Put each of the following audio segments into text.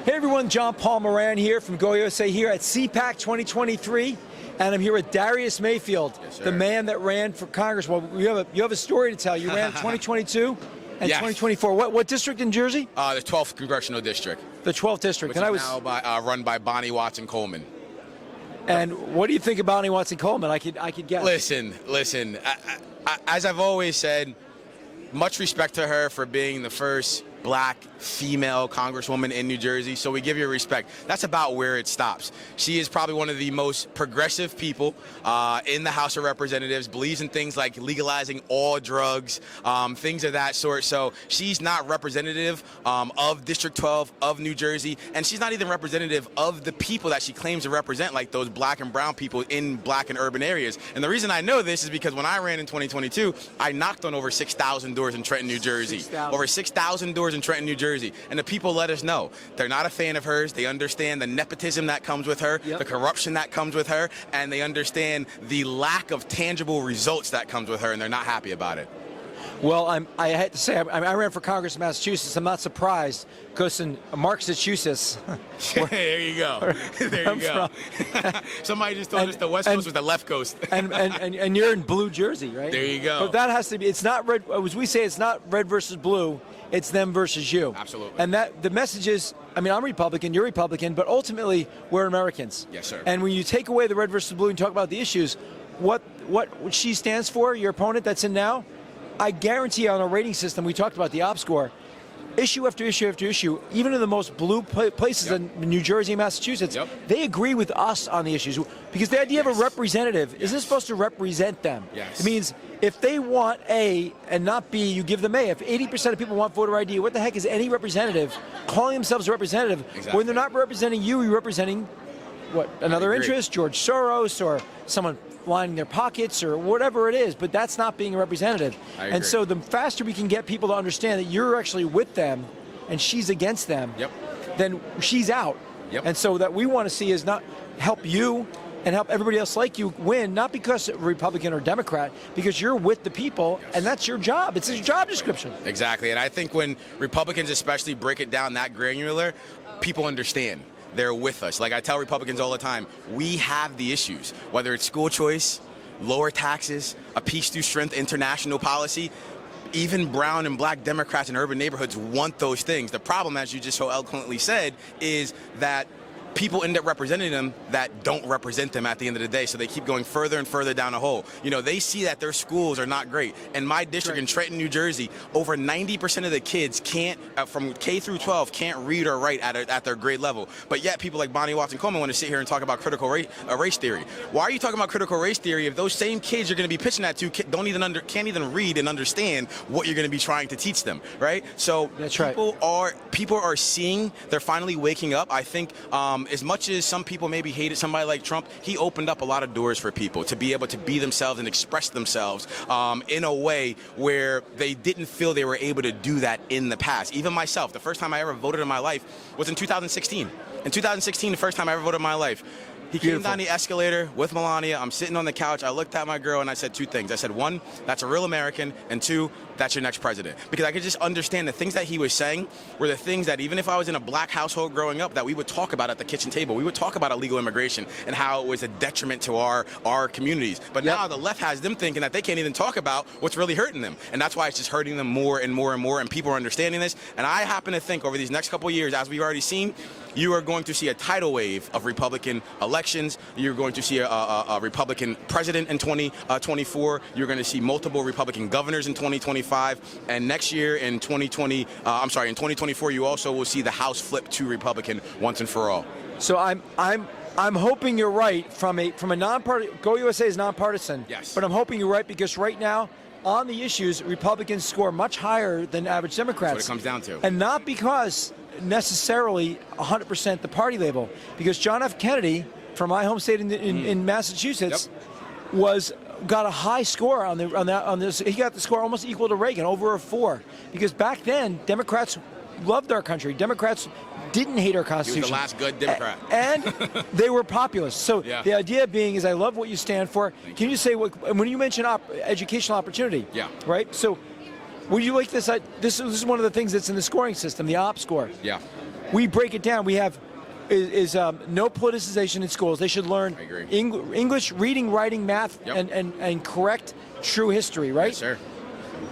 Hey everyone, John Paul Moran here from GOUSA here at CPAC 2023, and I'm here with Darius Mayfield, the man that ran for Congress. Well, you have a story to tell. You ran 2022 and 2024. What district in Jersey? The 12th Congressional District. The 12th District. Which is now run by Bonnie Watson Coleman. And what do you think of Bonnie Watson Coleman? I could guess. Listen. As I've always said, much respect to her for being the first black female congresswoman in New Jersey, so we give you respect. That's about where it stops. She is probably one of the most progressive people in the House of Representatives, believes in things like legalizing all drugs, things of that sort. So she's not representative of District 12 of New Jersey, and she's not even representative of the people that she claims to represent, like those black and brown people in black and urban areas. And the reason I know this is because when I ran in 2022, I knocked on over 6,000 doors in Trenton, New Jersey. Over 6,000 doors in Trenton, New Jersey, and the people let us know they're not a fan of hers. They understand the nepotism that comes with her, the corruption that comes with her, and they understand the lack of tangible results that comes with her, and they're not happy about it. Well, I had to say, I ran for Congress in Massachusetts. I'm not surprised, because in Massachusetts. There you go. There you go. Somebody just told us the West Coast was the left coast. and you're in blue Jersey, right? There you go. But that has to be, it's not red, as we say, it's not red versus blue, it's them versus you. Absolutely. And that the message is, I mean, I'm Republican, you're Republican, but ultimately, we're Americans. Yes, sir. And when you take away the red versus blue and talk about the issues, what she stands for, your opponent that's in now, I guarantee on a rating system, we talked about the OppScore, issue after issue after issue, even in the most blue places in New Jersey and Massachusetts, they agree with us on the issues. Because the idea of a representative isn't supposed to represent them. It means if they want A and not B, you give them A. If 80% of people want voter ID, what the heck is any representative calling themselves a representative when they're not representing you, you're representing what, another interest, George Soros, or someone lining their pockets, or whatever it is, but that's not being a representative. And so the faster we can get people to understand that you're actually with them and she's against them, then she's out. And so that we want to see is not help you and help everybody else like you win, not because Republican or Democrat, because you're with the people, and that's your job. It's a job description. Exactly, and I think when Republicans especially break it down that granular, people understand. They're with us. Like I tell Republicans all the time, we have the issues, whether it's school choice, lower taxes, a peace through strength international policy. Even brown and black Democrats in urban neighborhoods want those things. The problem, as you just so eloquently said, is that people end up representing them that don't represent them at the end of the day, so they keep going further and further down a hole. You know, they see that their schools are not great. In my district in Trenton, New Jersey, over 90% of the kids can't, from K through 12, can't read or write at their grade level. But yet people like Bonnie Watson Coleman want to sit here and talk about critical race theory. Why are you talking about critical race theory if those same kids you're going to be pitching that to can't even read and understand what you're going to be trying to teach them, right? So people are seeing, they're finally waking up. I think as much as some people maybe hated somebody like Trump, he opened up a lot of doors for people to be able to be themselves and express themselves in a way where they didn't feel they were able to do that in the past. Even myself, the first time I ever voted in my life was in 2016. In 2016, the first time I ever voted in my life. He came down the escalator with Melania. I'm sitting on the couch. I looked at my girl and I said two things. I said, one, that's a real American, and two, that's your next president. Because I could just understand the things that he was saying were the things that even if I was in a black household growing up, that we would talk about at the kitchen table. We would talk about illegal immigration and how it was a detriment to our communities. But now the left has them thinking that they can't even talk about what's really hurting them. And that's why it's just hurting them more and more and more, and people are understanding this. And I happen to think over these next couple of years, as we've already seen, you are going to see a tidal wave of Republican elections. You're going to see a Republican president in 2024. You're going to see multiple Republican governors in 2025. And next year in 2024, you also will see the House flip to Republican once and for all. So I'm hoping you're right from a nonpartisan. GOUSA is nonpartisan. Yes. But I'm hoping you're right because right now, on the issues, Republicans score much higher than average Democrats. That's what it comes down to. And not because necessarily 100% the party label, because John F. Kennedy, from my home state in Massachusetts, got a high score on this. He got the score almost equal to Reagan, over a 4, because back then Democrats loved our country. Democrats didn't hate our Constitution. He was the last good Democrat. And they were populist. So the idea being is I love what you stand for. Can you say, when you mention educational opportunity, right? So would you like this? This is one of the things that's in the scoring system, the OppScore. we break it down. We have no politicization in schools. They should learn English, reading, writing, math, and correct, true history, right? Yes, sir.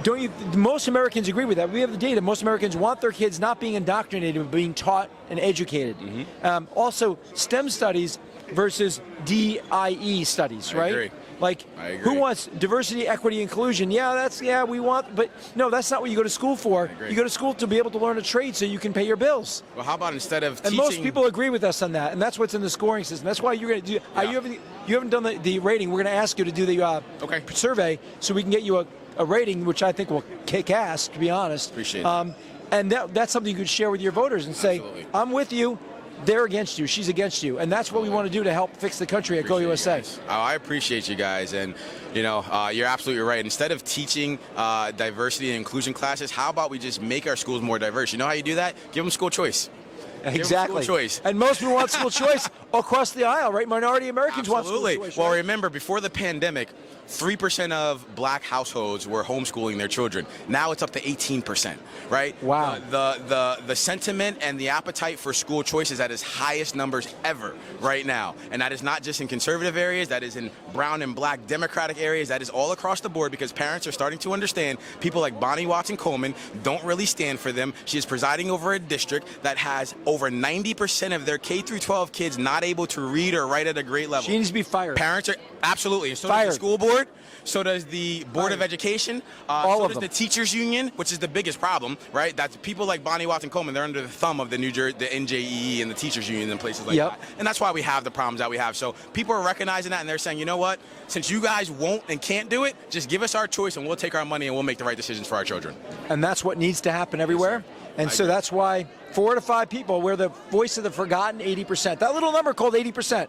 Don't you? Most Americans agree with that. We have the data. Most Americans want their kids not being indoctrinated, but being taught and educated. Also, STEM studies versus DIE studies, right? I agree. Like, who wants diversity, equity, inclusion? Yeah, we want, but no, that's not what you go to school for. You go to school to be able to learn a trade so you can pay your bills. Well, how about instead of teaching... And most people agree with us on that, and that's what's in the scoring system. That's why you're going to do... You haven't done the rating. We're going to ask you to do the survey so we can get you a rating, which I think will kick ass, to be honest. Appreciate it. And that's something you could share with your voters and say, I'm with you. They're against you. She's against you. And that's what we want to do to help fix the country at GOUSA. I appreciate you guys. And, you're absolutely right. Instead of teaching diversity and inclusion classes, how about we just make our schools more diverse? You know how you do that? Give them school choice. Exactly. School choice. And most people want school choice across the aisle, right? Minority Americans want school choice. Well, remember, before the pandemic, 3% of black households were homeschooling their children. Now it's up to 18%, right? Wow. The sentiment and the appetite for school choice is at its highest numbers ever right now. And that is not just in conservative areas, that is in brown and black Democratic areas, that is all across the board, because parents are starting to understand people like Bonnie Watson-Coleman don't really stand for them. She is presiding over a district that has over 90% of their K through 12 kids not able to read or write at a great level. She needs to be fired. Parents are, absolutely, and so does the school board. So does the Board of Education, so does the Teachers Union, which is the biggest problem, right? That's people like Bonnie Watson-Coleman, they're under the thumb of the the NJEE and the Teachers Union and places like that. And that's why we have the problems that we have. So people are recognizing that and they're saying, you know what, since you guys won't and can't do it, just give us our choice and we'll take our money and we'll make the right decisions for our children. And that's what needs to happen everywhere. And so that's why 4 to 5 people, we're the voice of the forgotten 80%. That little number called 80%.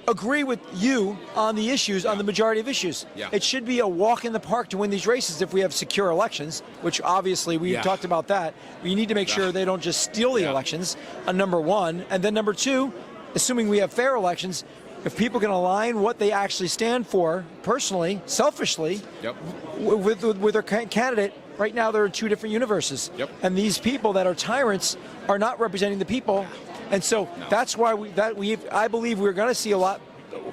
Agree with you on the issues, on the majority of issues. It should be a walk in the park to win these races if we have secure elections, which obviously we talked about that. We need to make sure they don't just steal the elections, number one. And then number two, assuming we have fair elections, if people can align what they actually stand for personally, selfishly, with their candidate, right now they're in 2 different universes. And these people that are tyrants are not representing the people. And so that's why I believe we're going to see a lot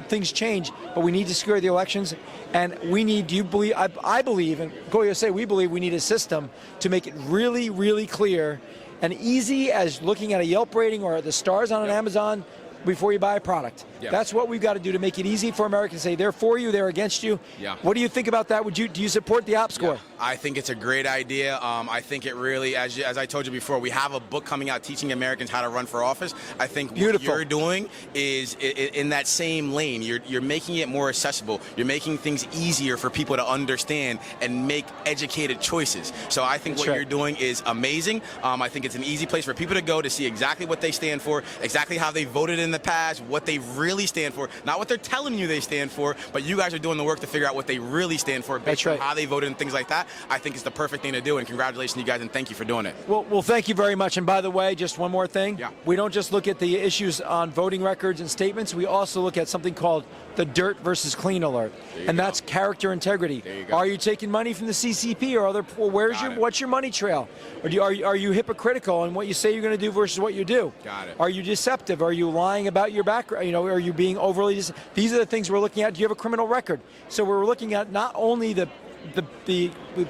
things change, but we need to secure the elections, and we need. Do you believe? I believe, and GOUSA, we believe we need a system to make it really, really clear and easy as looking at a Yelp rating or the stars on an Amazon before you buy a product. That's what we've got to do to make it easy for Americans to say they're for you, they're against you. What do you think about that? Do you support the OppScore? I think it's a great idea. I think it really, as I told you before, we have a book coming out teaching Americans how to run for office. I think what you're doing is in that same lane. You're making it more accessible. You're making things easier for people to understand and make educated choices. So I think what you're doing is amazing. I think it's an easy place for people to go to see exactly what they stand for, exactly how they voted in the past, what they really stand for, not what they're telling you they stand for, but you guys are doing the work to figure out what they really stand for based on how they voted and things like that. I think it's the perfect thing to do, and congratulations to you guys, and thank you for doing it. Well, thank you very much. And by the way, just one more thing. We don't just look at the issues on voting records and statements. We also look at something called the dirt versus clean alert, and that's character integrity. Are you taking money from the CCP or other? What's your money trail? Or are you hypocritical in what you say you're going to do versus what you do? Are you deceptive? Are you lying about your background? Are you being overly? These are the things we're looking at. Do you have a criminal record? So we're looking at not only the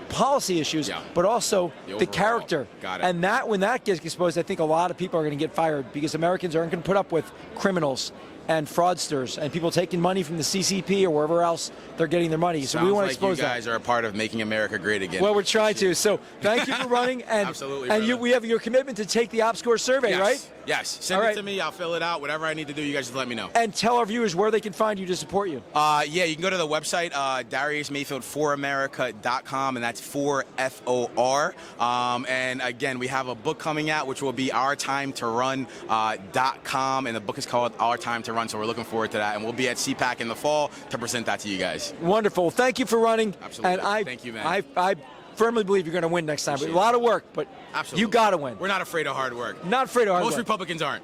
policy issues, but also the character. And when that gets exposed, I think a lot of people are going to get fired because Americans aren't going to put up with criminals and fraudsters and people taking money from the CCP or wherever else they're getting their money. So we want to expose that. You guys are a part of making America great again. Well, we're trying to. So thank you for running. And, absolutely. And we have your commitment to take the OppScore survey, right? Yes. Send it to me. I'll fill it out. Whatever I need to do, you guys just let me know. And tell our viewers where they can find you to support you. You can go to the website, DariusMayfield4America.com, and that's 4FOR. And again, we have a book coming out, which will be OurTimeToRun.com, and the book is called Our Time to Run. So we're looking forward to that, and we'll be at CPAC in the fall to present that to you guys. Wonderful. Thank you for running. Absolutely. And thank you, man. I firmly believe you're going to win next time. A lot of work, but you got to win. We're not afraid of hard work. Not afraid of hard work. Most Republicans aren't.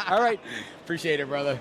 All right. Appreciate it, brother.